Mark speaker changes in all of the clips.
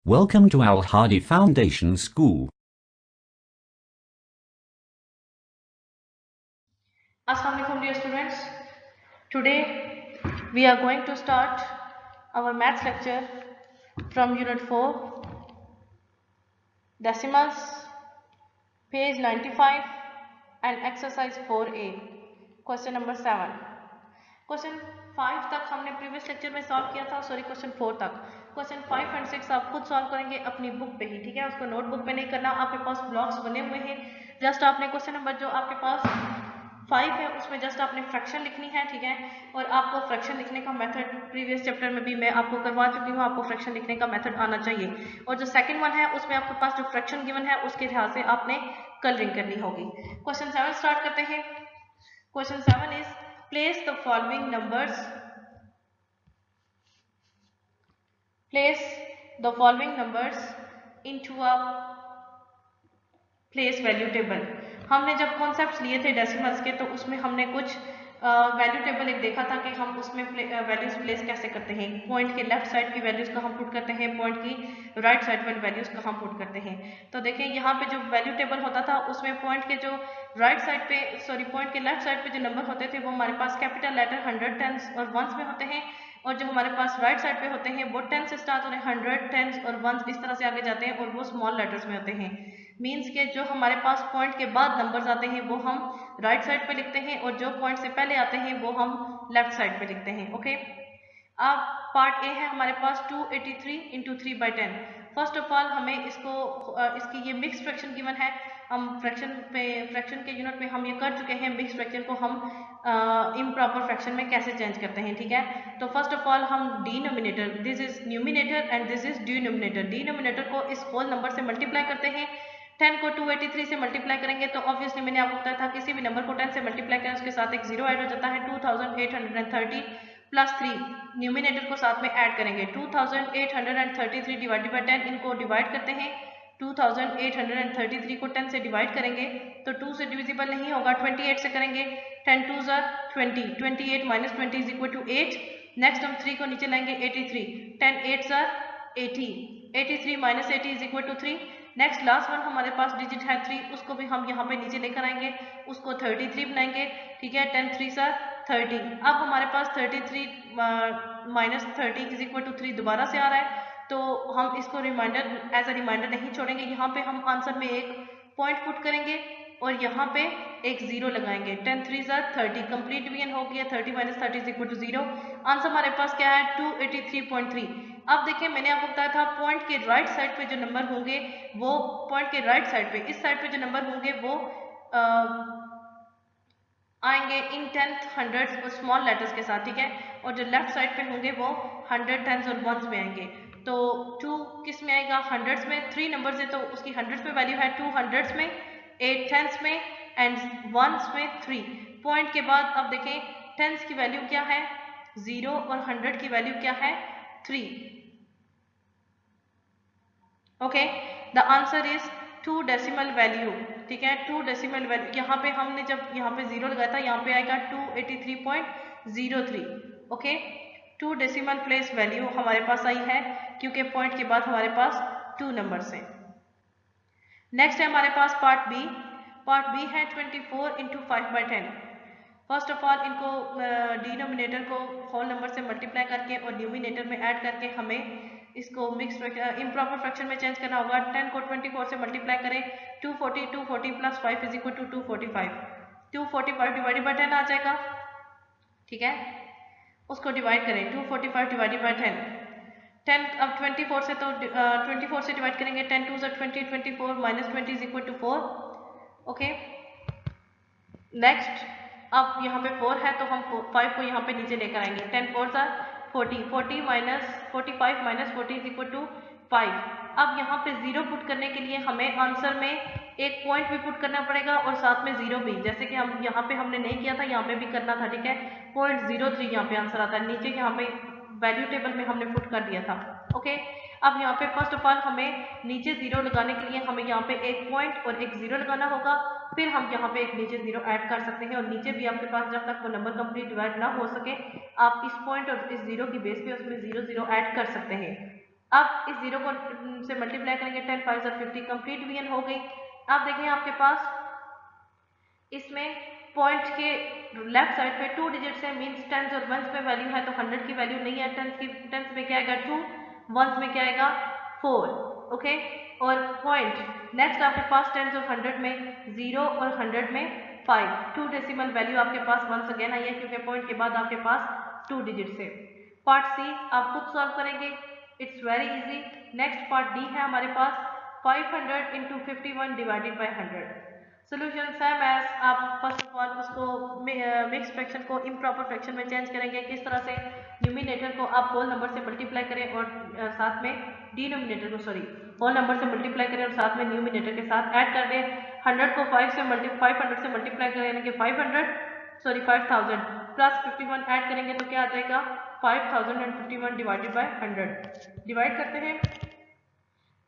Speaker 1: Welcome to Al Hadi Foundation School.
Speaker 2: Assalamu alaikum dear students. Today we are going to start our maths lecture from unit 4 decimals, page 95 and exercise 4a, question number 7. Question 5 तक हमने previous lecture में solve किया था, sorry question 4 तक। Question 5 and 6 आप खुद solve करेंगे अपनी बुक पे ही, ठीक है। उसको नोटबुक पे नहीं करना, आपके पास ब्लॉक्स बने हुए हैं। जस्ट आपने क्वेश्चन नंबर जो आपके पास 5 है उसमें जस्ट आपने फ्रैक्शन लिखनी है, ठीक है। और आपको फ्रैक्शन लिखने का मेथड प्रीवियस चैप्टर में भी मैं आपको करवा चुकी हूँ, आपको फ्रैक्शन लिखने का मेथड आना चाहिए। और जो सेकंड वन है उसमें आपके पास जो फ्रैक्शन गिवन है उसके लिहाज से आपने कलरिंग करनी होगी। क्वेश्चन 7 स्टार्ट करते हैं। Question 7 is place the following numbers into a place value table। हमने जब कॉन्सेप्ट्स लिए थे डेसिमल्स के तो उसमें हमने कुछ वैल्यू टेबल एक देखा था कि हम उसमें वैल्यूज प्लेस कैसे करते हैं। पॉइंट के लेफ्ट साइड की वैल्यूज को हम पुट करते हैं, पॉइंट की राइट साइड वाली वैल्यूज को हम पुट करते हैं। तो देखें यहाँ पे जो वैल्यू टेबल होता था उसमें पॉइंट के जो राइट साइड पे पॉइंट के लेफ्ट साइड पे जो नंबर होते थे वो हमारे पास कैपिटल लेटर 100, टेंस और वंस में होते हैं। और जो हमारे पास राइट साइड पे होते हैं वो 10 से स्टार्ट होते हैं, 100, टेंस और वंस इस तरह से आगे जाते हैं और वो स्मॉल लेटर्स में होते हैं। मीन्स के जो हमारे पास पॉइंट के बाद नंबर्स आते हैं वो हम राइट साइड पे लिखते हैं और जो पॉइंट से पहले आते हैं वो हम लेफ्ट साइड पे लिखते हैं। ओके, अब पार्ट ए है हमारे पास 283 इंटू 3/10। फर्स्ट ऑफ ऑल हमें इसकी ये मिक्स फ्रैक्शन गिवन है। हम फ्रैक्शन के यूनिट में हम ये कर चुके हैं। मिक्स फ्रैक्शन को हम इम्प्रॉपर फ्रैक्शन में कैसे चेंज करते हैं, ठीक है। तो फर्स्ट ऑफ ऑल हम denominator, this is numerator and this is denominator, denominator को इस होल नंबर से मल्टीप्लाई करते हैं। 10 को 283 से मल्टीप्लाई करेंगे तो ऑब्वियसली मैंने आपको बताया था किसी भी नंबर को 10 से मल्टीप्लाई करें उसके साथ एक जीरो ऐड हो जाता है। 2830 प्लस 3 न्यूमिनेटर को साथ में ऐड करेंगे। 2833 डिवाइडेड बाय 10, इनको डिवाइड करते हैं। 2833 को 10 से डिवाइड करेंगे तो 2 से डिविजिबल नहीं होगा, 28 से करेंगे। 10 2s are 20, 28 minus 20 is equal to 8। Next हम 3 को नीचे लाएंगे, 83, 10 8s are 80, 83 minus 80 is equal to 3। Next last one हमारे पास डिजिट है 3, उसको भी हम यहाँ पे नीचे लेकर आएंगे, उसको 33 बनाएंगे, ठीक है। 10 3s are 30। अब हमारे पास 33 माइनस 30 इज इक्वल टू 3 दोबारा से आ रहा है तो हम इसको रिमाइंडर एज अ रिमाइंडर नहीं छोड़ेंगे। यहाँ पे हम आंसर में एक पॉइंट पुट करेंगे और यहाँ पे एक जीरो लगाएंगे। 10 3s are 30, कंप्लीट डिवीजन हो गया। 30 minus 30 is equal to 0। Answer हमारे पास क्या है 283.3। अब देखिए मैंने आपको बताया था पॉइंट के राइट साइड पे जो नंबर होंगे वो पॉइंट के राइट साइड पे, इस साइड पे जो नंबर होंगे वो आएंगे इन टेंथ, हंड्रेड्स और स्मॉल लेटर्स के साथ, ठीक है। और जो लेफ्ट साइड पे होंगे वो 100, टेंस और वंस में आएंगे। तो 2 किस में आएगा, हंड्रेड्स में। 3 नंबर्स है तो उसकी हंड्रेड्स में वैल्यू है 2 हंड्रेड्स में, 8 टेंस में एंड वंस में 3। पॉइंट के बाद अब देखें टेंस की वैल्यू क्या है 0 और 100 की वैल्यू क्या है 3। Okay, the answer is 2 decimal value, ठीक है। 2 डेसिमल वैल्यू यहाँ पे हमने जब यहाँ पे 0 लगाया था यहाँ पे आएगा 283.03। ओके, 2 डेसिमल प्लेस वैल्यू हमारे पास आई है क्योंकि पॉइंट के बाद हमारे पास 2 नंबर्स हैं। नेक्स्ट है हमारे पास पार्ट बी। पार्ट बी है 24 इंटू 5/10। फर्स्ट ऑफ ऑल इनको डिनोमिनेटर को होल नंबर से मल्टीप्लाई करके और न्यूमिनेटर में ऐड करके हमें इसको मिक्स इम्प्रॉपर फ्रैक्शन में चेंज करना होगा। 10 को 24 से मल्टीप्लाई करें, 240 plus 5 is equal to 245। 245 divided by 10 आ जाएगा, ठीक है। उसको डिवाइड करें, 245 डिवाइडेड बाय 10। 10 अब 24 से तो 24 से डिवाइड करेंगे, 10 2s are 20, 24 minus 20 is equal to 4। Okay, next अब यहाँ पे 4 है तो हम 5 को यहाँ पे नीचे लेकर आएंगे। 10 4s are 40, 40 minus 45 minus 40 is equal to 5। अब यहाँ पे 0 पुट करने के लिए हमें आंसर में एक पॉइंट भी पुट करना पड़ेगा और साथ में 0 भी, जैसे कि हम यहाँ पे हमने नहीं किया था यहाँ पे भी करना था, ठीक है। 0.03 यहाँ पे आंसर आता है, नीचे यहाँ पे वैल्यू टेबल में हमने पुट कर दिया था। ओके, अब यहाँ पे फर्स्ट ऑफ ऑल हमें नीचे 0 लगाने के लिए हमें यहाँ पे एक पॉइंट और एक 0 लगाना होगा, फिर हम यहाँ पे एक नीचे 0 ऐड कर सकते हैं और नीचे भी आपके पास जब तक वो नंबर कंप्लीट डिवाइड ना हो सके आप इस पॉइंट और इस 0 की बेस पे उसमें 0 0 ऐड कर सकते हैं। अब इस 0 को से मल्टीप्लाई करेंगे, 10 5 50, कंप्लीट डिवीजन हो गई। अब देखें आपके पास इसमें पॉइंट के लेफ्ट साइड पे 2 डिजिट्स है, मींस टेंस और वंस में वैल्यू है, तो 100 की वैल्यू नहीं है। टेंस में क्या आएगा 2, वंस में क्या आएगा 4। ओके, और पॉइंट नेक्स्ट आपके पास टेंस और 100 में 0 और 100 में 5, 2 डेसिमल वैल्यू आपके पास वंस अगेन आई है, क्योंकि पॉइंट के बाद आपके पास 2 डिजिट्स है। पार्ट सी आप खुद सॉल्व करेंगे, it's very easy. Next part D है हमारे पास 500 into 51 divided by 100। Solution same as आप फर्स्ट ऑफ ऑल उसको मिक्स फ्रैक्शन को इम्प्रॉपर फ्रैक्शन में चेंज करेंगे। किस तरह से न्यूमिनेटर को आप होल नंबर से मल्टीप्लाई करें और साथ में डिनोमिनेटर को होल नंबर से मल्टीप्लाई करें और साथ में न्यूमिनेटर के साथ ऐड कर दें। 100 को 500 से मल्टीप्लाई करें यानी कि 5000 प्लस 51 ऐड करेंगे तो क्या आ जाएगा 5051 डिवाइडेड बाय 100। डिवाइड करते हैं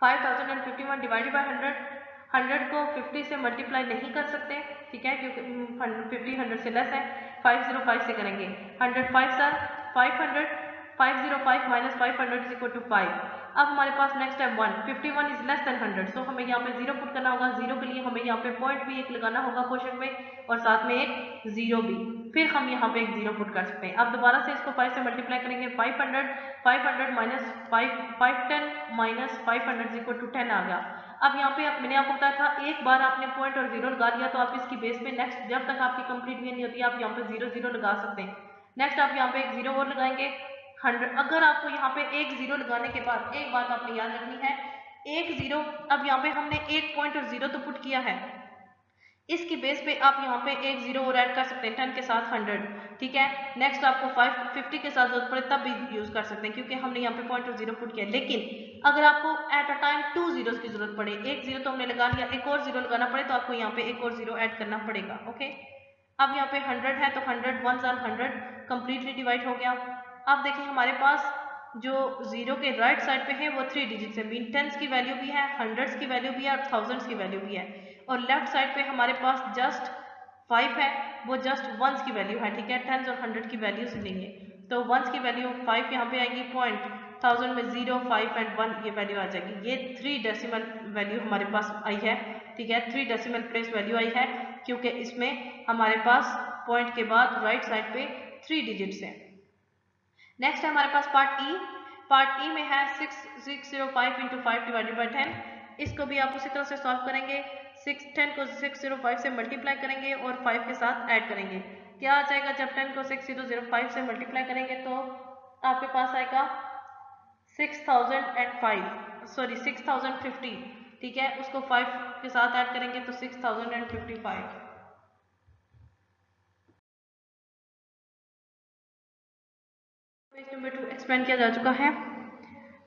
Speaker 2: 5051 डिवाइडेड बाय 100। 100 को 50 से मल्टीप्लाई नहीं कर सकते, ठीक है, क्योंकि 50 100 से लेस है। 505 से करेंगे, 100 5 are 500, 505 minus 500 is equal to 5। अब हमारे पास नेक्स्ट है 1, 51 इज लेस देन 100, सो हमें यहाँ पे 0 पुट करना होगा। 0 के लिए हमें यहाँ पे पॉइंट भी एक लगाना होगा क्वेश्चन में और साथ में एक 0 भी, फिर हम यहाँ पे एक 0 पुट कर सकते हैं। अब दोबारा से इसको 5 से मल्टीप्लाई करेंगे, 500 minus 510 minus 500 is equal to 10 आ गया। अब यहाँ पे मैंने आपको बताया था एक बार आपने पॉइंट और 0 लगा दिया तो आप इसकी बेस पे नेक्स्ट जब तक आपकी कंप्लीट नहीं होती आप यहाँ पे 0 0 लगा सकते हैं। नेक्स्ट आप यहाँ पे एक 0 और लगाएंगे 100। अगर आपको यहाँ पे एक 0 लगाने के बाद एक बात आपने याद रखनी है, एक 0, अब यहाँ पे हमने एक पॉइंट और 0 तो पुट किया है, इसकी बेस पे आप यहाँ पे एक 0 और ऐड कर सकते हैं 10 के साथ 100, ठीक है। नेक्स्ट आपको 50 के साथ जरूरत पड़े तब भी यूज कर सकते हैं क्योंकि हमने यहाँ पे पॉइंट और 0 पुट किया। लेकिन अगर आपको एट अ टाइम 2 जीरोस की जरूरत पड़े, एक 0 तो हमने लगा लिया, एक और 0 लगाना पड़े तो आपको यहाँ पे एक और 0 ऐड करना पड़ेगा। ओके, अब यहाँ पे 100 है तो 100 1 और 100 कंप्लीटली डिवाइड हो गया। अब देखिए हमारे पास जो 0 के राइट साइड पे है वो 3 डिजिट है, मीन टेंस की वैल्यू भी है, हंड्रेड्स की वैल्यू भी है और थाउजेंड्स की वैल्यू भी है। और लेफ्ट साइड पे हमारे पास जस्ट 5 है, वो जस्ट वंस की वैल्यू है, ठीक है, टेंस और 100 की वैल्यूज लेंगे तो वंस की वैल्यू 5 यहाँ पे आएगी, पॉइंट थाउजेंड में 0 5 एंड 1 ये वैल्यू आ जाएगी। ये 3 डेसिमल वैल्यू हमारे पास आई है, ठीक है, 3 डेसिमल प्लेस वैल्यू आई है क्योंकि इसमें हमारे पास पॉइंट के बाद राइट साइड पे 3 डिजिट्स हैं। नेक्स्ट है हमारे पास पार्ट ई। पार्ट ई में है 605 इंटू 5 डिवाइडेड बाई 10। इसको भी आप उसी तरह से सॉल्व करेंगे, 10 को 605 से मल्टीप्लाई करेंगे और 5 के साथ ऐड करेंगे। क्या आ जाएगा जब 10 को 6005 से मल्टीप्लाई करेंगे तो आपके पास आएगा 6050, ठीक है, उसको 5 के साथ ऐड करेंगे तो 6055। पेज नंबर 2 एक्सप्लेन किया जा चुका है।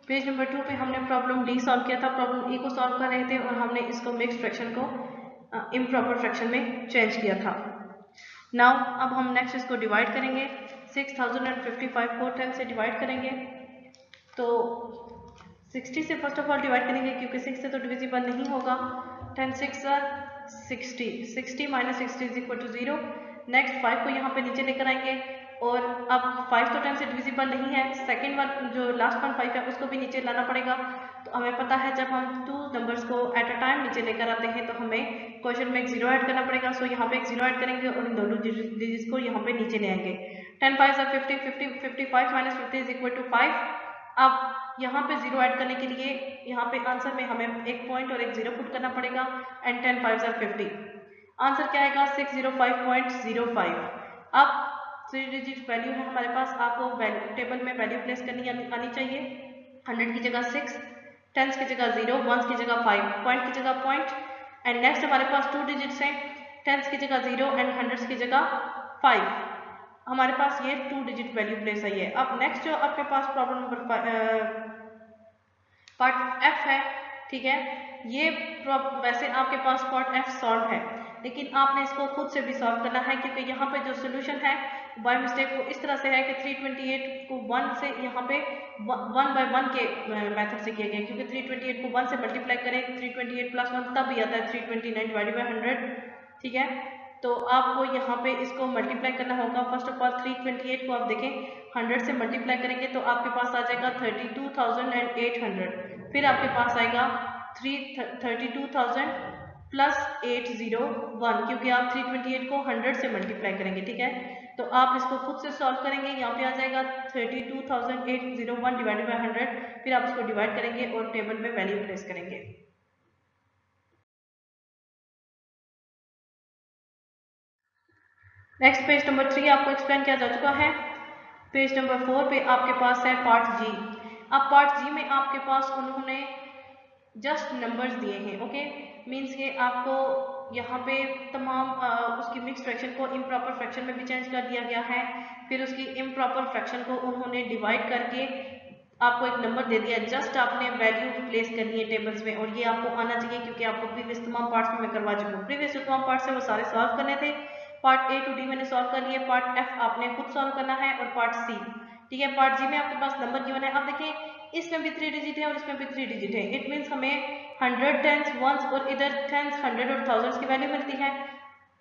Speaker 2: पेज नंबर 2 पे हमने प्रॉब्लम डी सॉल्व किया था, प्रॉब्लम ई को सॉल्व कर रहे थे और हमने इसको मिक्स फ्रैक्शन को इम्प्रॉपर फ्रैक्शन में चेंज किया था। नाउ अब हम नेक्स्ट इसको डिवाइड करेंगे, 6055 को 10 से डिवाइड करेंगे तो 60 से फर्स्ट ऑफ ऑल डिवाइड करेंगे क्योंकि 6 से तो डिविजिबल नहीं होगा। 10 6 60, 60 minus 60 is equal to 0। Next 5 को यहाँ पे नीचे लेकर आएंगे और अब 5 तो 10 से डिविजिबल नहीं है, सेकंड वन जो लास्ट वन 5 है उसको भी नीचे लाना पड़ेगा। तो हमें पता है जब हम 2 नंबर्स को एट अ टाइम नीचे लेकर आते हैं तो हमें क्वेश्चन में एक 0 ऐड करना पड़ेगा। सो यहाँ पे एक 0 ऐड करेंगे और इन दोनों डिजिट्स को यहाँ पे नीचे ले आएंगे। 10 5 55 माइनस 50 इज इक्वल टू 5। अब यहाँ पे 0 ऐड करने के लिए यहाँ पे आंसर में हमें एक पॉइंट और एक 0 पुट करना पड़ेगा एंड 10 5 50। आंसर क्या आएगा 605.05। अब 3 डिजिट वैल्यू है हमारे पास, आपको टेबल में वैल्यू प्लेस करनी आनी चाहिए। 100 की जगह 6, टेंस की जगह 0, वंस की जगह 5, पॉइंट की जगह पॉइंट एंड नेक्स्ट हमारे पास 2 डिजिट्स हैं, टेंस की जगह 0 एंड हंड्रेड्स की जगह 5। हमारे पास ये 2 डिजिट वैल्यू प्लेस आई है। अब नेक्स्ट जो आपके पास प्रॉब्लम नंबर पार्ट एफ है, ठीक है, ये वैसे आपके पास पार्ट एफ सॉल्व है लेकिन आपने इसको खुद से भी सॉल्व करना है क्योंकि यहाँ पे जो सोल्यूशन है बाय मिस्टेक वो इस तरह से है कि 328 को 1 से यहाँ पे 1 बाय 1 के मेथड से किया गया क्योंकि 328 को 1 से मल्टीप्लाई करें 328 प्लस 1 तब भी आता है 329 डिवाइडेड बाय 100, ठीक है। तो आपको यहाँ पे इसको मल्टीप्लाई करना होगा। फर्स्ट ऑफ ऑल 328 को आप देखें 100 से मल्टीप्लाई करेंगे तो आपके पास आ जाएगा 32,800। फिर आपके पास आएगा 32,000 प्लस 801, क्योंकि आप 328 को 100 से मल्टीप्लाई करेंगे, ठीक है। तो आप इसको खुद से सॉल्व करेंगे। यहाँ पे आ जाएगा 32,801 डिवाइडेड बाय 100। फिर आप इसको डिवाइड करेंगे और टेबल में वैल्यू प्लेस करेंगे। नेक्स्ट पेज नंबर 3 आपको एक्सप्लेन किया जा चुका है। पेज नंबर 4 पे आपके पास है पार्ट जी। अब पार्ट जी में आपके पास उन्होंने जस्ट नंबर्स दिए हैं, ओके। मीन्स के आपको यहाँ पे तमाम उसकी मिक्स फ्रैक्शन को इम्प्रॉपर फ्रैक्शन में भी चेंज कर दिया गया है। फिर उसकी इम्प्रॉपर फ्रैक्शन को उन्होंने डिवाइड करके आपको एक नंबर दे दिया। जस्ट आपने वैल्यू प्लेस करनी है टेबल्स में, और ये आपको आना चाहिए क्योंकि आपको प्रीवियस तमाम पार्ट्स में मैं करवा चुकी हूँ। प्रीवियस जो तमाम पार्ट्स है वो सारे सॉल्व करने थे। पार्ट ए टू डी मैंने सॉल्व कर लिए, पार्ट एफ आपने खुद सॉल्व करना है, और पार्ट सी, ठीक है। पार्ट जी में आपके पास नंबर गिवन है। अब देखें इसमें भी 3 डिजिट है और इसमें भी 3 डिजिट है। इट मीन्स हमें 100 टेंस वंस और इधर टेंस 100 और थाउजेंड्स की वैल्यू मिलती है।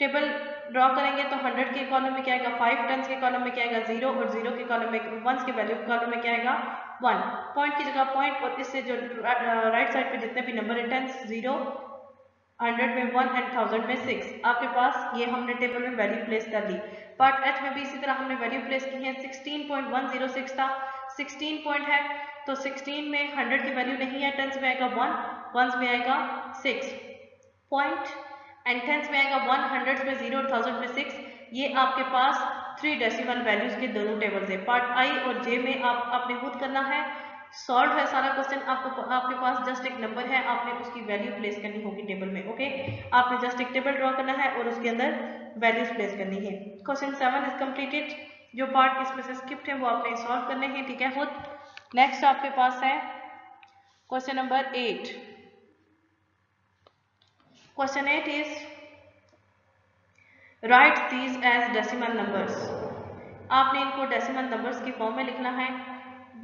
Speaker 2: टेबल ड्रॉ करेंगे तो 100 के कॉलम में क्या आएगा 5, टेंस के कॉलम में क्या आएगा 0, और 0 के कॉलम में वंस के वैल्यू कॉलम में क्या आएगा 1। पॉइंट की जगह पॉइंट, और इससे जो राइट साइड पे जितने भी नंबर है टेंस 0, 100 में 1 एंड 1000 में 6। आपके पास ये हमने टेबल में वैल्यू प्लेस कर दी। पार्ट एच में भी इसी तरह हमने वैल्यू प्लेस की है। 16.106 था, 16 पॉइंट है तो 16 में 100 की वैल्यू नहीं है। टेंस में आएगा 1, वंस में आएगा 6 पॉइंट, एंड टेंस में आएगा 1, 100 में 0 और 1000 में 6। ये आपके पास 3 डेसिमल वैल्यूज के दोनों टेबल्स है। पार्ट आई और जे में आपने खुद करना है। सॉल्व है सारा क्वेश्चन। आपके पास जस्ट एक नंबर है, आपने उसकी वैल्यू प्लेस करनी होगी टेबल में, ओके। आपने जस्ट एक टेबल ड्रॉ करना है और उसके अंदर वैल्यूज प्लेस करनी है। Question 7 is completed. जो पार्ट इसमें से स्किप्ड है वो आपने सॉल्व करने हैं, ठीक है खुद। नेक्स्ट आपके पास है question number 8। Question 8 is right these as decimal numbers. आपने इनको डेसिमल नंबर्स की फॉर्म में लिखना है।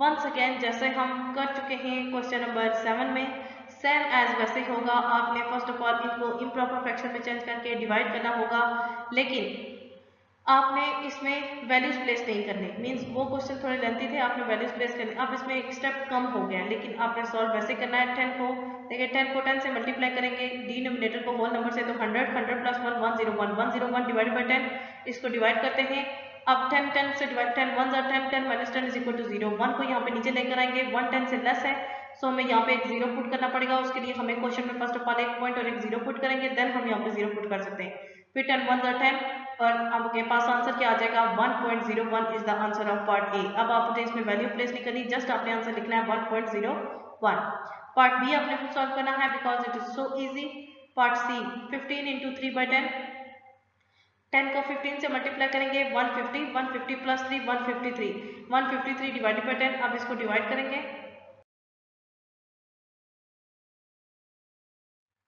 Speaker 2: वंस अगेन जैसे हम कर चुके हैं क्वेश्चन नंबर 7 में, सेम एज वैसे होगा। आपने फर्स्ट ऑफ ऑल इनको इम्प्रॉपर फ्रैक्शन में चेंज करके डिवाइड करना होगा, लेकिन आपने इसमें वैल्यूज प्लेस नहीं करने। मींस वो क्वेश्चन थोड़े लेंथी थे, आपने वैल्यूज प्लेस करने। अब इसमें एक स्टेप कम हो गया, लेकिन आपने सॉल्व वैसे करना है। 10 को देखिए 10 को 10 से मल्टीप्लाई करेंगे, डिनोमिनेटर को होल नंबर से, तो 100, 100 प्लस 1, 101, 101 डिवाइड बाई 10। इसको डिवाइड करते हैं। अब 10 10 से divide, 10 1 are 10, 10 minus 10 is equal to 0। 1 को यहाँ पे नीचे लेकर आएंगे, 1 10 से लेस है, सो हमें यहाँ पे एक 0 पुट करना पड़ेगा। उसके लिए हमें क्वेश्चन में फर्स्ट ऑफ ऑल एक पॉइंट और एक 0 पुट करेंगे, देन हम यहाँ पे 0 पुट कर सकते हैं। फिर 10 1 are 10, और आपके पास आंसर क्या आ जाएगा 1.01 is the answer of part A. अब आपने इसमें वैल्यू प्लेस नहीं करनी, जस्ट आपने आंसर लिखना है 1.01। पार्ट बी आपने खुद सॉल्व करना है because it is so easy. Part C 15 into 3/10, 10 को 15 से मल्टीप्लाई करेंगे 150, 150 प्लस 3 153, 153 डिवाइडेड बाई 10। अब इसको डिवाइड करेंगे।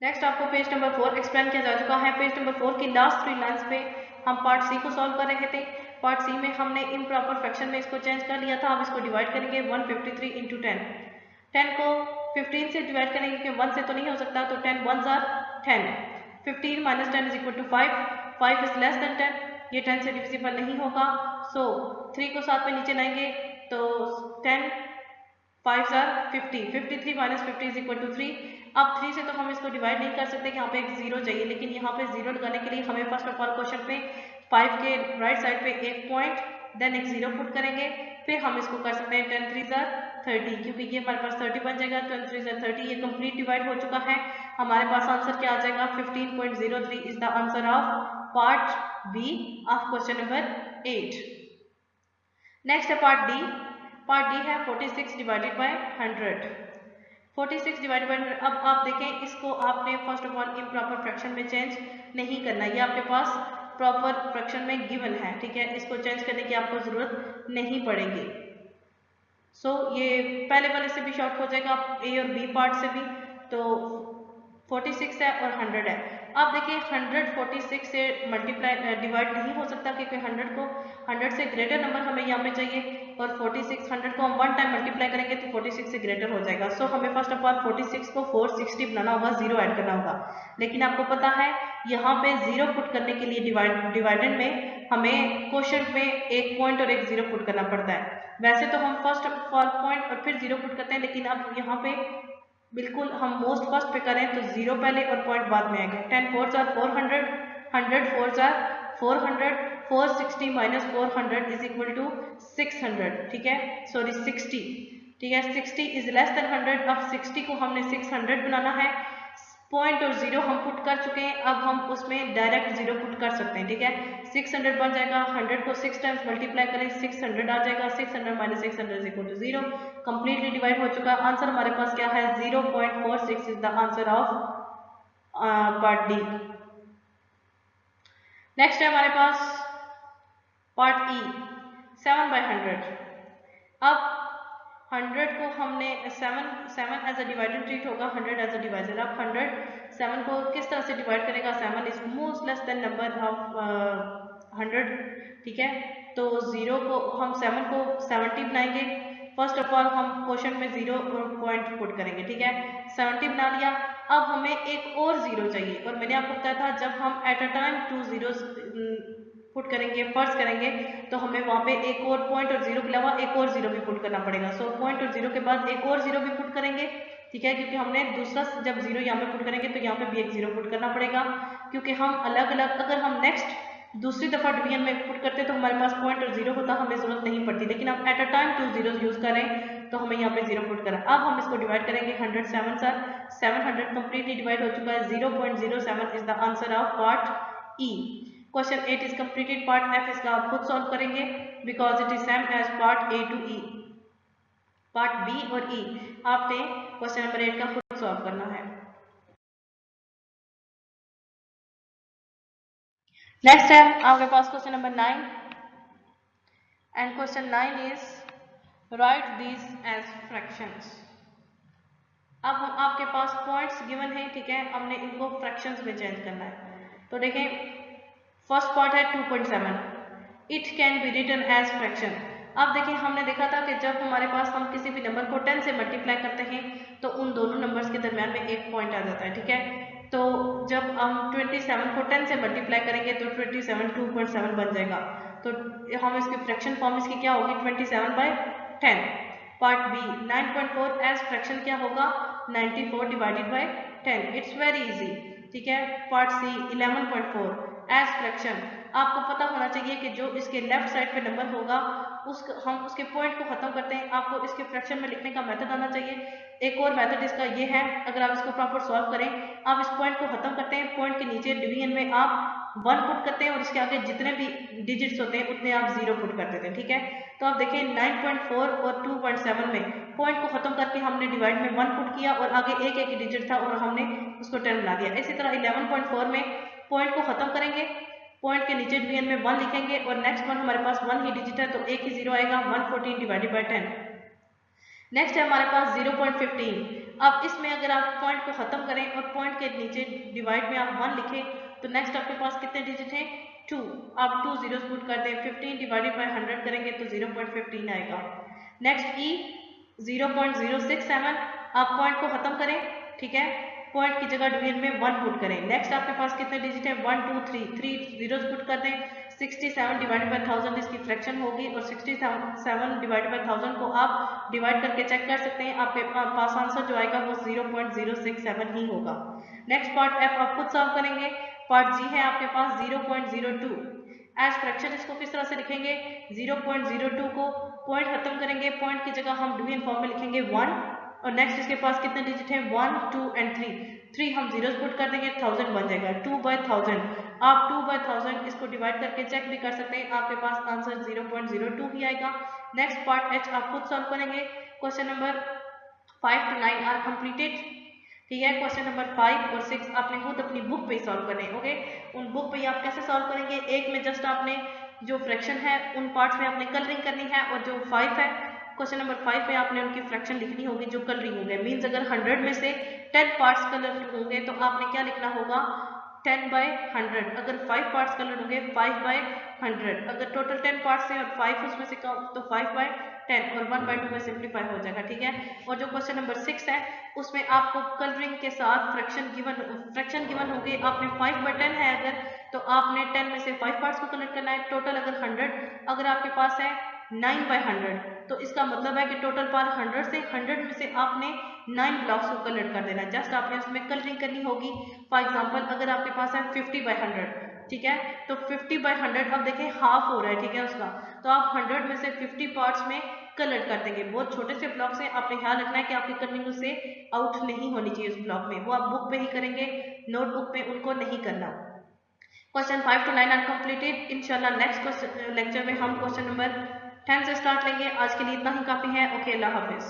Speaker 2: नेक्स्ट आपको पेज नंबर 4 एक्सप्लेन किया जा चुका है। पेज नंबर 4 की लास्ट 3 लाइंस पे हम पार्ट सी को सॉल्व कर रहे थे। पार्ट सी में हमने इम्प्रॉपर फ्रैक्शन में इसको चेंज कर लिया था। अब इसको डिवाइड करेंगे 153 इंटू 10। 10 को 15 से डिवाइड करेंगे क्योंकि 1 से तो नहीं हो सकता, तो 10 1s are 10। 15 minus 10 is equal to 5, 5 is less than 10, ये 10 से डिविजिबल नहीं होगा। सो 3 को साथ में नीचे लाएंगे तो 10 5s are 50, 53 minus 50 is equal to 3। अब 3 से तो हम इसको डिवाइड नहीं कर सकते, यहाँ पे एक 0 चाहिए, लेकिन यहाँ पे 0 लगाने के लिए हमें फर्स्ट ऑफ ऑल क्वेश्चन पे 5 के राइट साइड पे एक पॉइंट, देन एक 0 पुट करेंगे। फिर हम इसको कर सकते हैं 10 3s are 30, क्योंकि ये हमारे पास 30 बन जाएगा। 10 3s are 30, ये कंप्लीट डिवाइड हो चुका है। हमारे पास आंसर क्या आ जाएगा 15.03 is the answer of part B of question number 8। Next है पार्ट डी। पार्ट डी है 46 डिवाइडेड बाय 100। 46 divided by 100। अब आप देखें इसको आपने first of all improper fraction में चेंज नहीं करना, ये आपके पास प्रॉपर फ्रैक्शन में गिवन है, ठीक है। इसको चेंज करने की आपको जरूरत नहीं पड़ेगी। सो ये पहले वाले से भी शॉर्ट हो जाएगा, ए और बी पार्ट से भी। तो 46 है और 100 है, आप देखिए 146 से मल्टीप्लाई डिवाइड नहीं हो सकता, क्योंकि 100 से ग्रेटर नंबर हमें यहाँ पे चाहिए, और 46 100 को हम वन टाइम मल्टीप्लाई करेंगे तो 46 से ग्रेटर हो जाएगा। सो हमें फर्स्ट ऑफ ऑल 46 को 460 बनाना होगा, जीरो ऐड करना होगा। लेकिन आपको पता है यहाँ पे जीरो पुट करने के लिए डिवाइडेंड में हमें क्वोशंट में एक पॉइंट और एक जीरो पुट करना पड़ता है। वैसे तो हम फर्स्ट ऑफ ऑल पॉइंट और फिर जीरो पुट करते हैं, लेकिन अब यहाँ पे बिल्कुल हम मोस्ट फर्स्ट पे करें तो जीरो पहले और पॉइंट बाद में आएगा। 10 4s are 400, 100 4s are 400, 460 minus 400 is equal to 600, ठीक है, सॉरी 60, ठीक है, 60 इज लेस देन 100। अब 60 को हमने 600 बनाना है, पॉइंट और जीरो हम पुट कर चुके हैं, अब हम उसमें डायरेक्ट जीरो पुट कर सकते हैं, ठीक है। 600 बन जाएगा, 100 को 6 टाइम्स मल्टीप्लाई करें 600 आ जाएगा, 600 minus 600 is equal to 0, completely divide हो चुका। आंसर हमारे पास क्या है, 0.46 is the answer of part D. Next है हमारे पास पार्ट ई, 7/100। अब 100 को हमने 7 एज अ डिवाइडेड ट्रीट होगा, 100 एज अ डिवाइजर। अब 100 7 को किस तरह से डिवाइड करेगा, 7 is most less than number of 100, ठीक है। तो 0 को हम 7 को 70 बनाएंगे। फर्स्ट ऑफ ऑल हम क्वेश्चन में 0 पॉइंट पुट करेंगे, ठीक है, 70 बना लिया। अब हमें एक और 0 चाहिए, और मैंने आपको बताया था जब हम at a time 2 zeros put करेंगे, फर्स्ट करेंगे, तो हमें वहाँ पे एक और पॉइंट और जीरो के अलावा एक और जीरो भी पुट करना पड़ेगा। सो पॉइंट और जीरो के बाद एक और जीरो भी पुट करेंगे, ठीक है, क्योंकि हमने दूसरा जब जीरो यहाँ पे पुट करेंगे तो यहाँ पे भी एक जीरो पुट करना पड़ेगा, क्योंकि हम अलग अलग, अगर हम नेक्स्ट दूसरी दफा डिवीजन में पुट करते तो हमारे पास पॉइंट और जीरो होता, हमें जरूरत नहीं पड़ती, लेकिन हम at a time 2 zeros use करें तो हमें यहाँ पे जीरो पुट करें। अब हम इसको डिवाइड करेंगे, 100 7 सर 700 कंप्लीटली डिवाइड हो चुका है, 0.07 is the answer of part E. Question 8 is completed. Part F इसका आप खुद सॉल्व करेंगे, because it is same as part A to E. Part B और ई आपने क्वेश्चन नंबर 8 का खुद सॉल्व करना है। नेक्स्ट है आपके पास question number 9, and question 9 is right these as fractions. अब हम आपके पास पॉइंट्स गिवन है, ठीक है, हमने इनको फ्रैक्शंस में चेंज करना है। तो देखें फर्स्ट पार्ट है 2.7, it can be written as fraction. अब देखिए हमने देखा था कि जब हमारे पास हम किसी भी नंबर को 10 से मल्टीप्लाई करते हैं तो उन दोनों नंबर्स के दरमियान में एक पॉइंट आ जाता है, ठीक है। तो जब हम 27 को 10 से मल्टीप्लाई करेंगे तो 27 2.7 बन जाएगा। तो हम इसकी फ्रैक्शन फॉर्म इसकी क्या होगी, 27/10। पार्ट बी 9.4 एज फ्रैक्शन क्या होगा, 94 divided by 10। It's very easy, ठीक है। Part C 11.4 as fraction. आपको पता होना चाहिए कि जो इसके लेफ्ट साइड पे नंबर होगा हम उसके पॉइंट को खत्म करते हैं। आपको इसके फ्रैक्शन में लिखने का मेथड आना चाहिए। एक और मेथड इसका ये है, अगर आप इसको प्रॉपर सॉल्व करें, आप इस पॉइंट को खत्म करते हैं, पॉइंट के नीचे डिवीजन में आप 1 पुट करते हैं और इसके आगे जितने भी डिजिट्स होते हैं उतने आप 0 पुट कर देते हैं, ठीक है। तो आप देखिए 9.4 और 2.7 में पॉइंट को खत्म करके हमने डिवाइड में 1 पुट किया और आगे एक एक डिजिट था और हमने उसको 10 बना दिया। इसी तरह 11.4 में पॉइंट को खत्म करेंगे, पॉइंट के नीचे डिवीजन में 1 लिखेंगे और नेक्स्ट वन हमारे पास 1 ही डिजिट है तो एक ही 0 आएगा, 114 डिवाइडेड बाय 10। नेक्स्ट है हमारे पास 0.15। अब इसमें अगर आप पॉइंट को खत्म करें और पॉइंट के नीचे डिवाइड में आप 1 लिखें तो नेक्स्ट आपके पास कितने डिजिट हैं, 2। आप 2 zeros पुट कर दें, 15 डिवाइडेड बाय 100 करेंगे तो 0.15 आएगा। नेक्स्ट ई 0.067, आप पॉइंट को खत्म करें, ठीक है, पॉइंट की जगह डिवीजन में 1 पुट करें। नेक्स्ट आपके पास कितने डिजिट है, 1 2 3 zeros पुट कर दें, 67 डिवाइडेड बाय 1000 इसकी फ्रैक्शन होगी और 67 डिवाइडेड बाय 1000 को आप डिवाइड करके चेक कर सकते हैं, आपके पास आंसर जो आएगा वो 0.067 ही होगा। नेक्स्ट पार्ट एफ आप खुद सॉल्व करेंगे। पार्ट जी है आपके पास 0.02 एज फ्रैक्शन। इसको किस तरह से लिखेंगे, 0.02 को पॉइंट खत्म करेंगे, पॉइंट की जगह हम डिवीजन फॉर्म में लिखेंगे 1 और नेक्स्ट इसके पास कितने डिजिट हैं, 1 2 एंड 3 हम जीरोस पुट कर देंगे, 1000 बन जाएगा, 2/1000। आप 2/1000 इसको डिवाइड करके चेक भी कर सकते हैं, आपके पास आंसर 0.02 ही आएगा। नेक्स्ट पार्ट एच आप खुद सॉल्व करेंगे। Question number 5 to 9 are completed, ठीक है। क्वेश्चन नंबर 5 और 6 आपने खुद अपनी बुक पे सॉल्व करने हैं, ओके। उन बुक पे आप कैसे सॉल्व करेंगे, एक में जस्ट आपने जो फ्रैक्शन है उन पार्ट्स में आपने कलरिंग करनी है और जो 5 है क्वेश्चन नंबर 5 पे आपने उनकी फ्रैक्शन लिखनी होगी जो कलरिंग होंगे। मीन्स अगर 100 में से 10 पार्ट्स कलरफुल होंगे तो आपने क्या लिखना होगा, 10/100, अगर 5 पार्ट्स कलर होंगे 5/100, अगर टोटल 10 पार्ट्स हैं और 5 उसमें से कम तो 5/10 और 1/2 में सिंप्लीफाई हो जाएगा, ठीक है। और जो क्वेश्चन नंबर 6 है उसमें आपको कलरिंग के साथ फ्रैक्शन गिवन होंगे। आपने 5/10 है अगर, तो आपने 10 में से 5 पार्ट्स को कलर करना है। टोटल अगर 100 अगर आपके पास है 9/100, तो इसका मतलब है कि टोटल पार 100 से 100 में से आपने 9 ब्लॉक्स को कलर कर देना। जस्ट आपने उसमें कलरिंग करनी होगी। फॉर एग्जांपल अगर आपके पास है 50/100, ठीक है, तो 50/100 अब देखें हाफ हो रहा है, ठीक है उसका, तो आप 100 में से 50 पार्ट्स में कलर कर देंगे। बहुत छोटे से ब्लॉक से आपने ख्याल रखना है कि आपकी कलरिंग उससे आउट नहीं होनी चाहिए उस ब्लॉक में, वो आप बुक पे ही करेंगे, नोटबुक पे उनको नहीं करना। Question 5 to 9 are completed. इंशाल्लाह नेक्स्ट लेक्चर में हम क्वेश्चन नंबर 10 से स्टार्ट लेंगे। आज के लिए इतना ही काफी है। ओके, अल्लाह हाफिज।